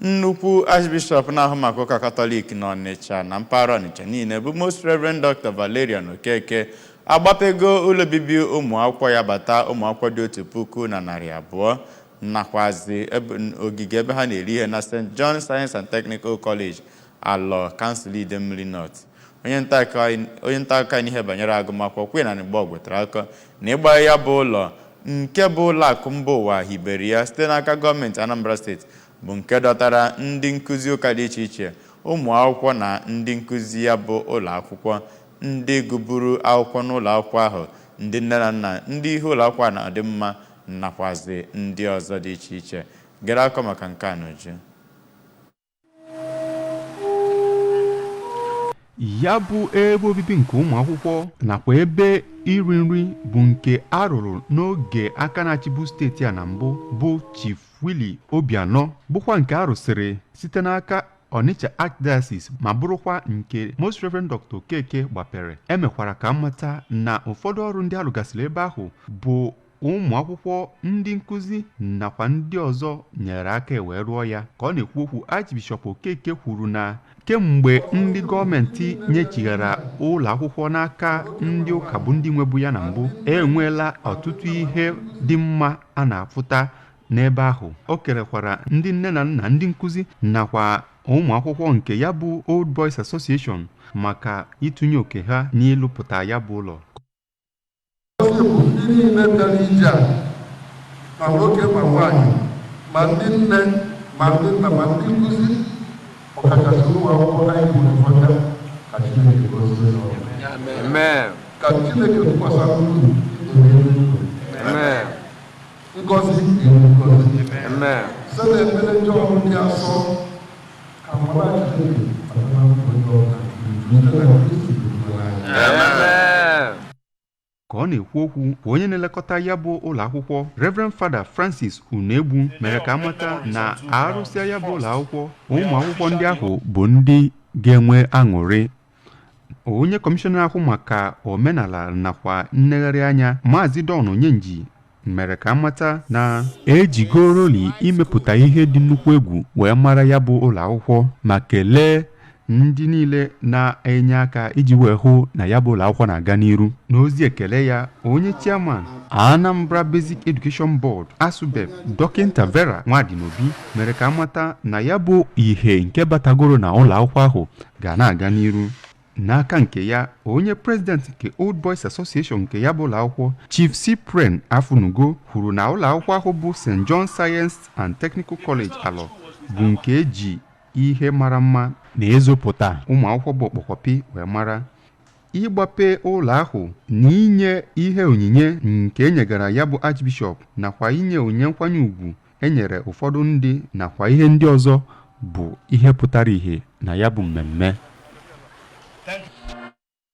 nnukwu Archbishop na-ahụ maka ụka Katọlik n'Ọnịcha na mpaghara Ọnịcha niile bụ Most Reverend Dr. Valerian Okeke agbapego ụlọ obibi ụmụakwụkwọ ya bata ụmụakwụkwọ dị 1,200 nakwazi ogige ebe ha na-eri ihe na St. John Science and Technical College Alor Council Idemmili North. Onye nta akụkọ anyị ihe banyere agụmakwụkwọ kwe na Igbo gwetara akọ na ịgba ya bụ ụlọ nke bụ ụlọ akụ mba ụwa hibere ya site n'aka gọọmenti Anambra steeti bụ nke dọtara ndị nkụzi ụka dị iche iche ụmụ akwụkwọ na ndị nkụzi ya bụ ụlọ akwụkwọ ndị gụburu akwụkwọ n'ụlọ akwụkwọ ahụ ndị nne na nna ndị ihe ụlọ akwụkwọ na-adị mma nakwazi ndị ọzọ dị iche iche gere akọ maka nke a n'uju. Ya bụ ebe obibi nke ụmụ akwụkwọ nakwa ebe iri nri bụ nke arụrụ n'oge aka na-achịbụ steeti a na mbụ bụ Chief Willie Obianọ bụkwa nke arụsịrị site n'aka Onitsha Archdiocese ma bụrụkwa nke Most Reverend Dr. Okeke gbapere. Emekwara ka mmata na ụfọdụ ọrụ ndị arụgasịrị ebe ahụ bụ ụmụ akwụkwọ ndị nkụzi nakwa ndị ọzọ nyere aka wee rụọ ya. Ka ọ na-ekwu okwu, Archbishop Okeke kwuru na kemgbe ndị gọọmenti nyechighara ụlọ akwụkwọ n'aka ndị ụka bụ ndị nwebu ya na mbụ enweela ọtụtụ ihe dị mma a na-afụta n'ebe ahụ. O kerekwara ndị nne na nna, ndị nkụzi nakwa ụmụ akwụkwọ nke ya bụ Old Boys Association maka ịtụnye oke ha n'ịlụpụta ya bụ ụlọ. Ndị niile bịara ije a ma nwoke ma nwaanyị ma ndị nne ma ndị nna ma ndị nkụzi ọkachasị ụmụ akwụkwọ anyị bụ ụfọdụ ka Chineke gozie ụlọ. Ka Chineke tụkwasara unu Amen. ngozi ngozi. Site n'ekpere ndị ọrụ ndị asọ ka mara Chineke kpatara ndị ọka site na Kristi bụ anyị. Ka ọ na-ekwu okwu, onye na-elekọta ya bụ ụlọ akwụkwọ Reverend Father Francis Unegbu mere ka amata na arụsịa ya bụ ụlọ akwụkwọ ụmụ akwụkwọ ndị ahụ bụ ndị ga-enwe aṅụrị. Onye kọmishọna ahụ maka omenala nakwa nnegharị anya Maazị Don Onyenji mere ka amata na ejigoroli imepụta ihe dị nnukwu egwu wee mara ya bụ ụlọ akwụkwọ ma kelee ndị niile na-enye aka iji wee hụ na ya bụ ụlọ akwụkwọ na-aga n'iru. N'ozi ekele ya, onye chairman Anambra Basic Education Board ASUBEB Dọkịnta Vera Nwadinobi mere ka amata na ya bụ ihe nke batagoro na ụlọ akwụkwọ ahụ ga na-aga n'iru. N'aka nke ya, onye president nke Old Boys Association nke ya bụ ụlọ akwụkwọ Chief Cyprian Afunugo kwuru na ụlọ akwụkwọ ahụ bụ St. John Science and Technical College Alor bụ nke eji ihe mara mma na-ezopụta ụmụ akwụkwọ bụ ọkpọkọpị wee mara. Ịgbape ụlọ ahụ na inye ihe onyinye nke enyegara ya bụ Archbishop nakwa inye onyinye nkwanye ùgwù enyere ụfọdụ ndị nakwa ihe ndị ọzọ bụ ihe pụtara ihe na ya bụ mmemme.